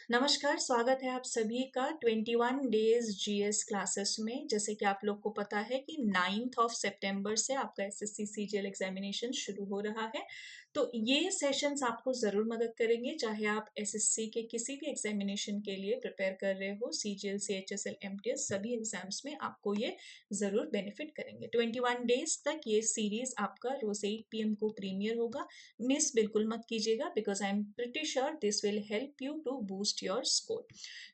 नमस्कार, स्वागत है आप सभी का 21 डेज जीएस क्लासेस में। जैसे कि आप लोग को पता है कि 9th ऑफ सितंबर से आपका एसएससी सीजीएल एग्जामिनेशन शुरू हो रहा है। तो ये सेशंस आपको ज़रूर मदद करेंगे, चाहे आप एसएससी के किसी भी एग्जामिनेशन के लिए प्रिपेयर कर रहे हो, सीजीएल, सीएचएसएल, एमटीएस, सभी एग्जाम्स में आपको ये ज़रूर बेनिफिट करेंगे। 21 डेज तक ये सीरीज आपका रोज 8 PM को प्रीमियर होगा। मिस बिल्कुल मत कीजिएगा, because I am pretty sure this will help you to boost your score.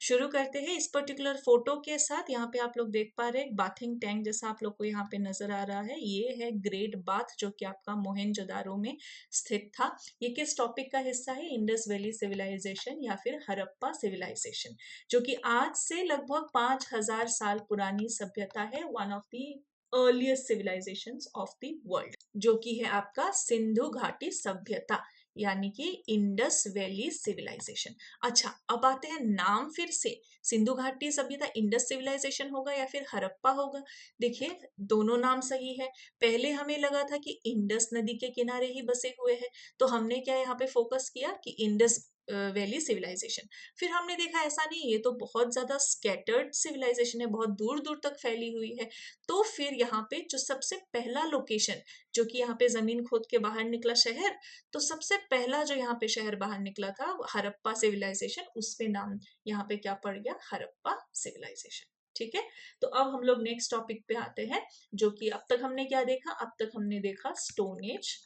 शुरू करते हैं इस पर्टिकुलर फोटो के साथ। यहाँ पे आप लोग देख पा रहे हैं बाथिंग टैंक जैसा आप लोग को यहाँ पे नजर आ रहा है। ये है ग्रेट बाथ जो कि आपका मोहनजोदारो में स्थित था। ये किस टॉपिक का हिस्सा है? इंडस वैली सिविलाइजेशन या फिर हड़प्पा सिविलाइजेशन, जो कि आज से लगभग 5000 साल पुरानी सभ्यता है। One of the earliest civilisations of the world, जो कि है आपका सिंधु घाटी सभ्यता, यानी कि इंडस वैली सिविलाइजेशन। अच्छा, अब आते हैं नाम फिर से। सिंधु घाटी सभ्यता इंडस सिविलाइजेशन होगा या फिर हड़प्पा होगा? देखिए, दोनों नाम सही है। पहले हमें लगा था कि इंडस नदी के किनारे ही बसे हुए हैं, तो हमने क्या यहाँ पे फोकस किया कि इंडस वैली सिविलाइजेशन। फिर हमने देखा ऐसा नहीं, ये तो बहुत ज्यादा स्कैटर्ड सिविलाइजेशन है, बहुत दूर दूर तक फैली हुई है। तो फिर यहाँ पे जो सबसे पहला लोकेशन, जो कि यहाँ पे जमीन खोद के बाहर निकला शहर, तो सबसे पहला जो यहाँ पे शहर बाहर निकला था हड़प्पा सिविलाइजेशन, उसके नाम यहाँ पे क्या पड़ गया? हड़प्पा सिविलाइजेशन। ठीक है, तो अब हम लोग नेक्स्ट टॉपिक पे आते हैं, जो कि अब तक हमने क्या देखा? अब तक हमने देखा स्टोन एज।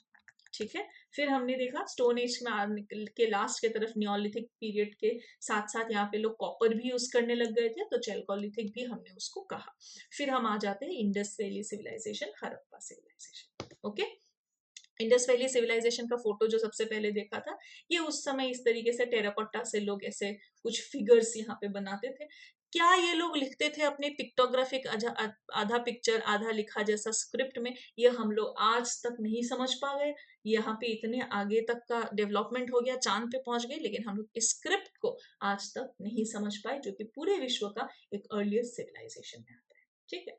ठीक है, फिर हमने देखा स्टोन एज में निकल के लास्ट के तरफ नियोलिथिक पीरियड के साथ साथ यहाँ पे लोग कॉपर भी यूज करने लग गए थे, तो चैल्कोलिथिक भी हमने उसको कहा। फिर हम आ जाते हैं Indus valley civilisation, Harappa civilisation. Okay, Indus valley civilisation का फोटो जो सबसे पहले देखा था, ये उस समय इस तरीके से टेराकोटा से लोग ऐसे कुछ फिगर्स यहाँ पे बनाते थे। क्या ये लोग लिखते थे अपने पिक्टोग्राफिक आधा पिक्चर आधा लिखा जैसा स्क्रिप्ट में? ये हम लोग आज तक नहीं समझ पा गए। यहाँ पे इतने आगे तक का डेवलपमेंट हो गया, चांद पे पहुंच गए, लेकिन हम लोग इस स्क्रिप्ट को आज तक नहीं समझ पाए, जो कि पूरे विश्व का एक अर्लीस्ट सिविलाइजेशन में आता है। ठीक है,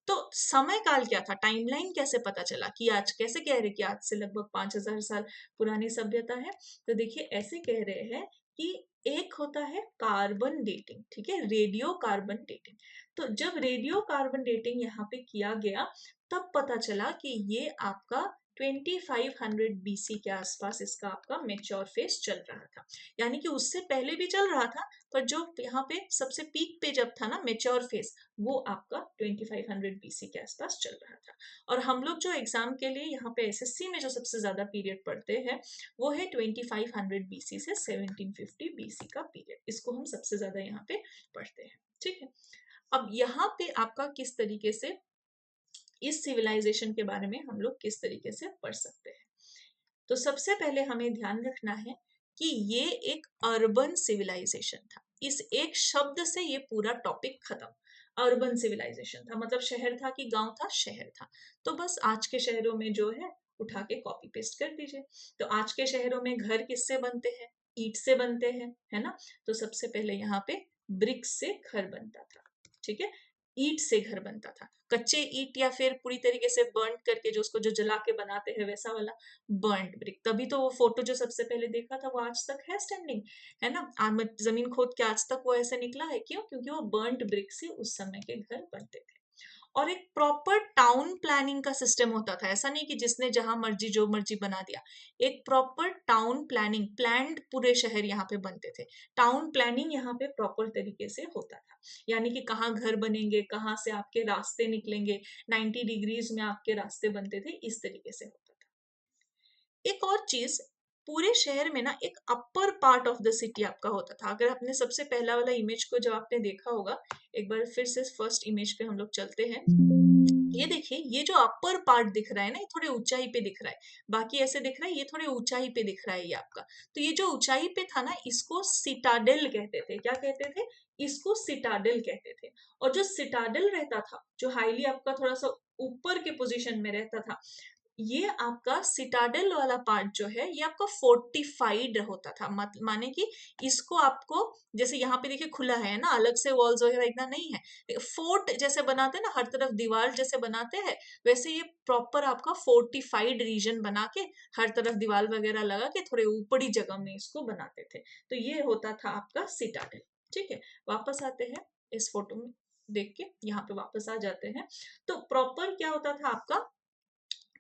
तो समय काल क्या था, टाइमलाइन कैसे पता चला कि आज, कैसे कह रहे कि आज से लगभग 5000 साल पुरानी सभ्यता है? तो देखिए, ऐसे कह रहे हैं कि एक होता है कार्बन डेटिंग, ठीक है, रेडियो कार्बन डेटिंग। तो जब रेडियो कार्बन डेटिंग यहाँ पे किया गया, तब पता चला कि ये आपका 2500 BC के आसपास इसका आपका मेच्योर फेज चल रहा था। यानी कि उससे पहले भी चल रहा था, पर जो यहाँ पे सबसे पीक पे जब था ना मेच्योर फेज, वो आपका 2500 BC के आसपास चल रहा था। और हम लोग जो एग्जाम के लिए यहाँ पे एसएससी में जो सबसे ज्यादा पीरियड पढ़ते हैं, वो है 2500 BC से 1750 BC का पीरियड। इसको हम सबसे ज्यादा यहाँ पे पढ़ते हैं। ठीक है, अब यहाँ पे आपका किस तरीके से इस सिविलाइजेशन के बारे में हम लोग किस तरीके से पढ़ सकते हैं? तो सबसे पहले हमें ध्यान रखना है कि ये एक अर्बन सिविलाइजेशन था। इस एक शब्द से ये पूरा टॉपिक खत्म। अर्बन सिविलाइजेशन था, मतलब शहर था कि गांव था? शहर था। तो बस आज के शहरों में जो है उठा के कॉपी पेस्ट कर दीजिए। तो आज के शहरों में घर किससे बनते हैं? ईंट से बनते हैं, है ना? तो सबसे पहले यहाँ पे ब्रिक्स से घर बनता था। ठीक है, ईंट से घर बनता था। कच्चे ईंट या फिर पूरी तरीके से बर्न करके जो उसको जो जला के बनाते हैं, वैसा वाला बर्न्ड ब्रिक। तभी तो वो फोटो जो सबसे पहले देखा था वो आज तक है स्टैंडिंग, है ना? जमीन खोद के आज तक वो ऐसे निकला है। क्यों? क्योंकि वो बर्न्ड ब्रिक से उस समय के घर बनते थे। और एक प्रॉपर टाउन प्लानिंग का सिस्टम होता था। ऐसा नहीं कि जिसने जहां मर्जी जो मर्जी बना दिया। एक प्रॉपर टाउन प्लानिंग, प्लान्ड पूरे शहर यहाँ पे बनते थे। टाउन प्लानिंग यहाँ पे प्रॉपर तरीके से होता था। यानी कि कहाँ घर बनेंगे, कहाँ से आपके रास्ते निकलेंगे, 90 डिग्रीज में आपके रास्ते बनते थे, इस तरीके से होता था। एक और चीज, पूरे शहर में ना एक upper part of the city आपका होता था। अगर आपने सबसे पहला वाला इमेज को जब आपने देखा होगा, एक बार फिर से फर्स्ट इमेज पे हम लोग चलते हैं। ये देखिए, ये जो अपर पार्ट दिख रहा है ना, ये थोड़े ऊंचाई पे दिख रहा है। बाकी ऐसे दिख रहा है, ये थोड़े ऊंचाई पे दिख रहा है ये आपका। तो ये जो ऊंचाई पे था ना, इसको सिटाडेल कहते थे। क्या कहते थे? इसको सिटाडेल कहते थे। और जो सिटाडेल रहता था, जो हाईली आपका थोड़ा सा ऊपर के पोजीशन में रहता था, ये आपका सिटाडेल वाला पार्ट जो है ये आपका फोर्टिफाइड होता था, माने कि इसको आपको, जैसे यहाँ पे देखिए खुला है ना, अलग से वॉल्स वगैरह इतना नहीं है, फोर्ट जैसे बनाते हैं ना, हर तरफ दीवार जैसे बनाते हैं, वैसे ये प्रॉपर आपका फोर्टिफाइड रीजन बना के हर तरफ दीवार वगैरह लगा के थोड़े ऊपरी जगह में इसको बनाते थे। तो ये होता था आपका सिटाडेल। ठीक है, वापस आते हैं इस फोटो में देख के, यहाँ पे वापस आ जाते हैं। तो प्रॉपर क्या होता था आपका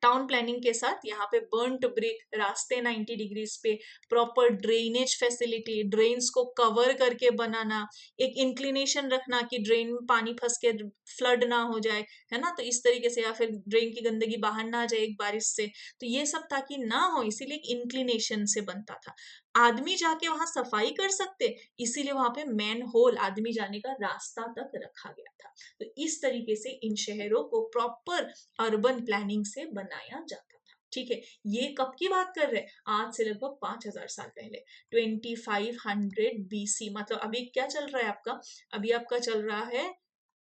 टाउन प्लानिंग के साथ, यहाँ पे बर्न्ट ब्रिक, रास्ते 90 डिग्रीज पे, प्रॉपर ड्रेनेज फैसिलिटी, ड्रेन्स को कवर करके बनाना, एक इंक्लिनेशन रखना कि ड्रेन में पानी फंस के फ्लड ना हो जाए, है ना, तो इस तरीके से, या फिर ड्रेन की गंदगी बाहर ना आ जाए एक बारिश से, तो ये सब ताकि ना हो, इसीलिए इंक्लिनेशन से बनता था। आदमी जाके वहां सफाई कर सकते, इसीलिए वहां पे मैन होल, आदमी जाने का रास्ता तक रखा गया था। तो इस तरीके से इन शहरों को प्रॉपर अर्बन प्लानिंग से बनाया जाता था। ठीक है, ये कब की बात कर रहे हैं, आज से लगभग 5000 साल पहले, 2500 BC। मतलब अभी क्या चल रहा है आपका, अभी आपका चल रहा है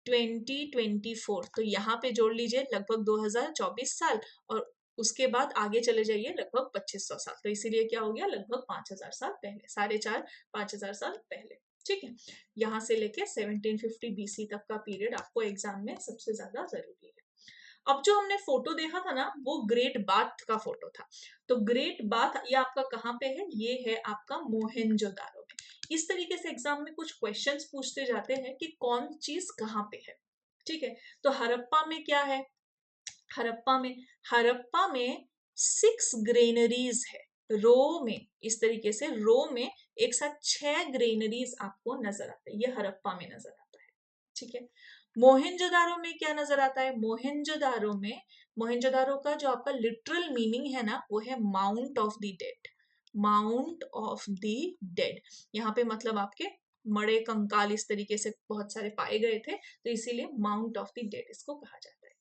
2024, तो यहाँ पे जोड़ लीजिए लगभग 2024 साल, और उसके बाद आगे चले जाइए लगभग 2500 साल, तो इसीलिए क्या हो गया, लगभग 5000 साल पहले, 4.5 5000 साल पहले। ठीक है, यहाँ से लेके 1750 BC तक का पीरियड आपको एग्जाम में सबसे ज्यादा जरूरी है। अब जो हमने फोटो देखा था ना, वो ग्रेट बाथ का फोटो था। तो ग्रेट बाथ ये आपका कहाँ पे है, ये है आपका मोहेंजोदारो में। इस तरीके से एग्जाम में कुछ क्वेश्चंस पूछते जाते हैं कि कौन चीज कहाँ पे है। ठीक है, तो हड़प्पा में क्या है, हड़प्पा में, हड़प्पा में 6 ग्रेनरीज है, रो में, इस तरीके से रो में एक साथ 6 ग्रेनरीज आपको नजर आते हैं, ये हड़प्पा में नजर आता है। ठीक है, मोहेंजोदारो में क्या नजर आता है, मोहेंजोदारो में, मोहेंजोदारो का जो आपका लिटरल मीनिंग है ना, वो है mount of the dead, mount of the dead. यहाँ पे मतलब आपके मड़े कंकाल इस तरीके से बहुत सारे पाए गए थे, तो इसीलिए माउंट ऑफ द डेड इसको कहा जाता है।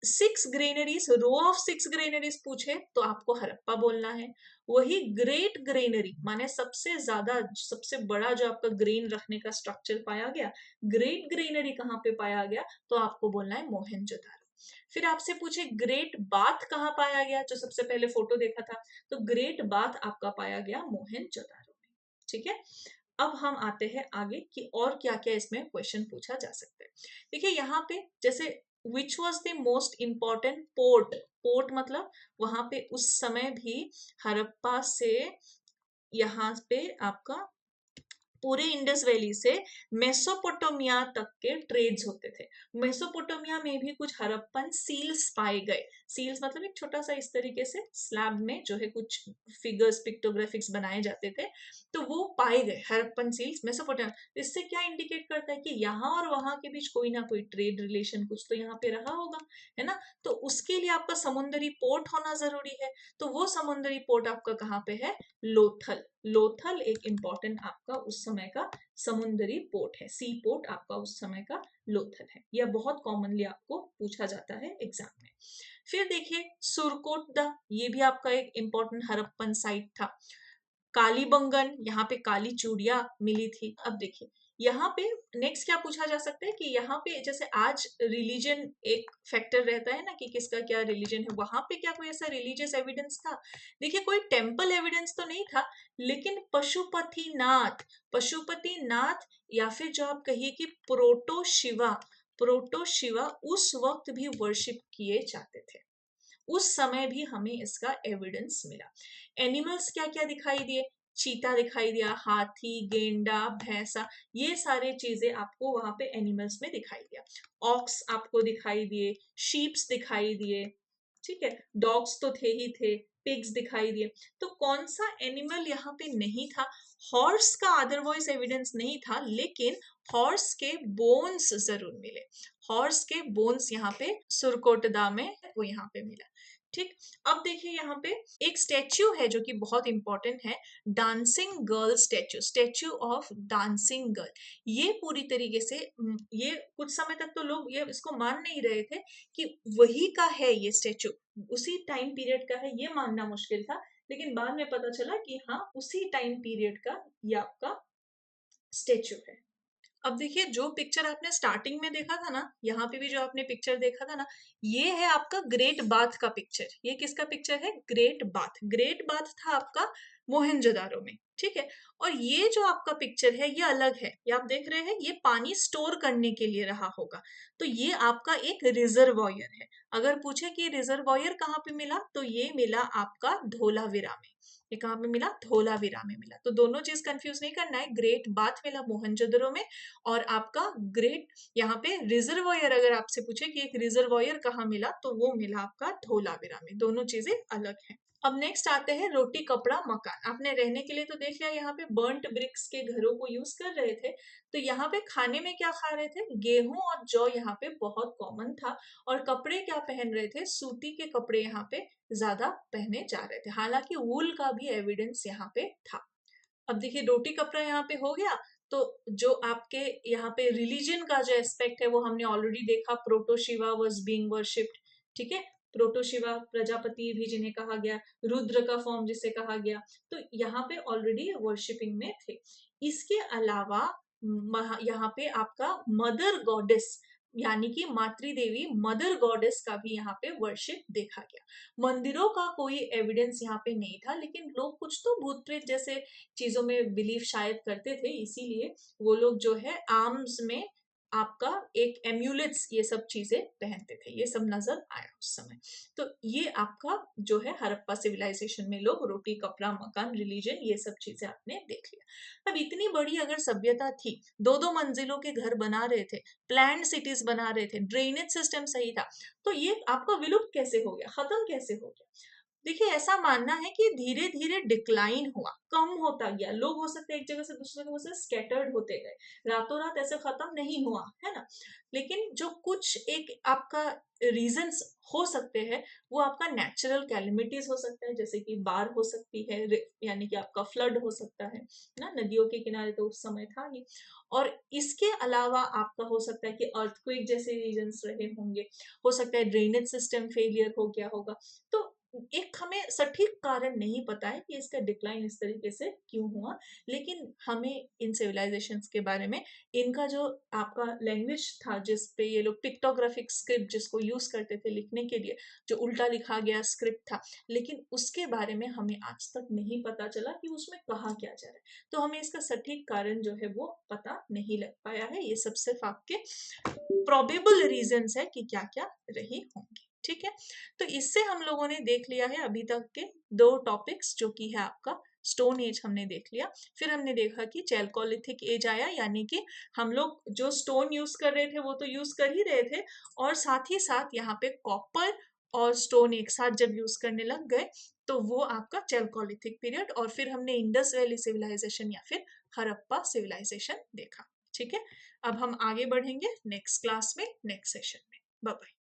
6 ग्रेनरीज, रो ऑफ 6 ग्रेनरीज पूछे तो आपको हड़प्पा बोलना है। वही ग्रेट ग्रेनरी माने सबसे ज्यादा, सबसे बड़ा जो आपका ग्रेन रखने का स्ट्रक्चर पाया गया, ग्रेट ग्रेनरी कहाँ पे पाया गया, तो आपको बोलना है मोहेंजोदारो। फिर आपसे पूछे ग्रेट बाथ कहाँ पाया गया, जो सबसे पहले फोटो देखा था, तो ग्रेट बाथ आपका पाया गया मोहेंजोदारो में। ठीक है, अब हम आते हैं आगे कि और क्या क्या इसमें क्वेश्चन पूछा जा सकता है। देखिए यहाँ पे जैसे which was the most important port, port मतलब वहां पे उस समय भी हड़प्पा से यहाँ पे आपका पूरे इंडस वैली से मेसोपोटामिया तक के ट्रेड्स होते थे। मेसोपोटामिया में भी कुछ हड़प्पन सील्स पाए गए, सील्स मतलब एक छोटा सा इस तरीके से स्लैब में जो है कुछ फिगर्स पिक्टोग्राफिक्स बनाए जाते थे, तो वो पाए गए हड़प्पन सील्स मेसोपोटामिया। इससे क्या इंडिकेट करता है कि यहाँ और वहां के बीच कोई ना कोई ट्रेड रिलेशन कुछ तो यहाँ पे रहा होगा, है ना, तो उसके लिए आपका समुद्री पोर्ट होना जरूरी है। तो वो समुद्री पोर्ट आपका कहाँ पे है, लोथल। लोथल एक इंपॉर्टेंट आपका उस समय का समुद्री पोर्ट है, सी पोर्ट आपका उस समय का लोथल है। यह बहुत कॉमनली आपको पूछा जाता है एग्जाम में। फिर देखिए सुरकोटदा, ये भी आपका एक इंपॉर्टेंट हड़प्पन साइट था। कालीबंगन, यहाँ पे काली चूड़ियां मिली थी। अब देखिए यहाँ पे नेक्स्ट क्या पूछा जा सकता है कि यहाँ पे जैसे आज रिलीजन एक फैक्टर रहता है ना कि किसका क्या रिलीजन है, वहां पे क्या कोई ऐसा रिलीजियस एविडेंस था। देखिए कोई टेम्पल एविडेंस तो नहीं था, लेकिन पशुपतिनाथ, पशुपतिनाथ या फिर जो आप कहिए कि प्रोटो शिवा, प्रोटो शिवा उस वक्त भी वर्शिप किए जाते थे, उस समय भी हमें इसका एविडेंस मिला। एनिमल्स क्या क्या दिखाई दिए, चीता दिखाई दिया, हाथी, गेंडा, भैंसा, ये सारे चीजें आपको वहां पे एनिमल्स में दिखाई दिया। ऑक्स आपको दिखाई दिए, शीप्स दिखाई दिए, ठीक है, डॉग्स तो थे ही थे, पिग्स दिखाई दिए। तो कौन सा एनिमल यहाँ पे नहीं था, हॉर्स का अदरवाइज एविडेंस नहीं था, लेकिन हॉर्स के बोन्स जरूर मिले, हॉर्स के बोन्स यहाँ पे सुरकोटदा में वो यहाँ पे मिला। ठीक, अब देखिए यहाँ पे एक स्टेच्यू है जो कि बहुत इंपॉर्टेंट है, dancing girl statue, statue of dancing girl. ये पूरी तरीके से ये कुछ समय तक तो लोग ये इसको मान नहीं रहे थे कि वही का है ये स्टेच्यू, उसी टाइम पीरियड का है, ये मानना मुश्किल था, लेकिन बाद में पता चला कि हाँ उसी टाइम पीरियड का ये आपका स्टेच्यू है। अब देखिए, जो पिक्चर आपने स्टार्टिंग में देखा था ना, यहाँ पे भी जो आपने पिक्चर देखा था ना, ये है आपका ग्रेट बाथ का पिक्चर। ये किसका पिक्चर है? Great bath. ग्रेट बाथ था आपका मोहनजोदारो में, ठीक है। और ये जो आपका पिक्चर है ये अलग है। ये आप देख रहे हैं, ये पानी स्टोर करने के लिए रहा होगा। तो ये आपका एक रिजर्वॉयर है। अगर पूछे कि रिजर्वॉयर कहाँ पे मिला, तो ये मिला आपका धोलावीरा में। ये कहाँ पे मिला? धोलावीरा में मिला। तो दोनों चीज कंफ्यूज नहीं करना है। ग्रेट बाथ मिला मोहनजोदड़ो में, और आपका ग्रेट यहाँ पे रिजर्वॉयर, अगर आपसे पूछे कि एक रिजर्वॉयर कहाँ मिला, तो वो मिला आपका धोलावीरा में। दोनों चीजें अलग हैं। अब नेक्स्ट आते हैं रोटी कपड़ा मकान। आपने रहने के लिए तो देख लिया, यहाँ पे बर्न्ट ब्रिक्स के घरों को यूज कर रहे थे। तो यहाँ पे खाने में क्या खा रहे थे? गेहूं और जौ यहाँ पे बहुत कॉमन था। और कपड़े क्या पहन रहे थे? सूती के कपड़े यहाँ पे ज्यादा पहने जा रहे थे। हालांकि वूल का भी एविडेंस यहाँ पे था। अब देखिए, रोटी कपड़ा यहाँ पे हो गया। तो जो आपके यहाँ पे रिलीजन का जो एस्पेक्ट है वो हमने ऑलरेडी देखा। प्रोटोशिवा वाज बीइंग वर्शिप्ड, ठीक है। प्रोटोशिवा प्रजापति भी जिन्हें कहा गया, रुद्र का फॉर्म जिसे कहा गया, तो यहाँ पे ऑलरेडी वर्शिपिंग में थे। इसके अलावा यहाँ पे आपका मदर गॉडेस यानी कि मातृदेवी, मदर गॉडेस का भी यहाँ पे वर्शिप देखा गया। मंदिरों का कोई एविडेंस यहाँ पे नहीं था, लेकिन लोग कुछ तो भूत प्रेत जैसे चीजों में बिलीव शायद करते थे, इसीलिए वो लोग जो है आर्म्स में आपका एक एम्यूलेट्स ये सब चीजें पहनते थे। ये सब नजर आया उस समय। तो ये आपका जो है हड़प्पा सिविलाइजेशन में लोग रोटी कपड़ा मकान रिलीजन ये सब चीजें आपने देख लिया। अब इतनी बड़ी अगर सभ्यता थी, दो दो मंजिलों के घर बना रहे थे, प्लान्ड सिटीज बना रहे थे, ड्रेनेज सिस्टम सही था, तो ये आपका विलुप्त कैसे हो गया, खत्म कैसे हो गया? देखिए, ऐसा मानना है कि धीरे धीरे डिक्लाइन हुआ, कम होता गया। लोग हो सकते एक जगह से दूसरी जगह से स्कैटर्ड होते गए, रातों रात ऐसे खत्म नहीं हुआ है ना। लेकिन जो कुछ एक आपका रीजंस हो सकते हैं, वो आपका नेचुरल कैलेमिटीज हो सकता है, जैसे कि बाढ़ हो सकती है, यानी कि आपका फ्लड हो सकता है ना, नदियों के किनारे तो उस समय था नहीं। और इसके अलावा आपका हो सकता है कि अर्थक्वेक जैसे रीजंस रहे होंगे, हो सकता है ड्रेनेज सिस्टम फेलियर हो गया होगा। तो एक हमें सटीक कारण नहीं पता है कि इसका डिक्लाइन इस तरीके से क्यों हुआ, लेकिन हमें इन सिविलाइजेशंस के बारे में, इनका जो आपका लैंग्वेज था जिस पे ये लोग पिक्टोग्राफिक स्क्रिप्ट जिसको यूज करते थे लिखने के लिए, जो उल्टा लिखा गया स्क्रिप्ट था, लेकिन उसके बारे में हमें आज तक नहीं पता चला कि उसमें कहा क्या जा रहा है। तो हमें इसका सटीक कारण जो है वो पता नहीं लग पाया है। ये सब सिर्फ आपके प्रोबेबल रीजंस है कि क्या क्या रही होंगी, ठीक है। तो इससे हम लोगों ने देख लिया है अभी तक के दो टॉपिक्स, जो कि है आपका स्टोन एज हमने देख लिया। फिर हमने देखा कि चैल्कोलिथिक एज आया, यानी कि हम लोग जो स्टोन यूज कर रहे थे वो तो यूज कर ही रहे थे, और साथ ही साथ यहाँ पे कॉपर और स्टोन एक साथ जब यूज करने लग गए, तो वो आपका चैल्कोलिथिक पीरियड। और फिर हमने इंडस वैली सिविलाइजेशन या फिर हड़प्पा सिविलाइजेशन देखा, ठीक है। अब हम आगे बढ़ेंगे नेक्स्ट क्लास में, नेक्स्ट सेशन में। Bye bye.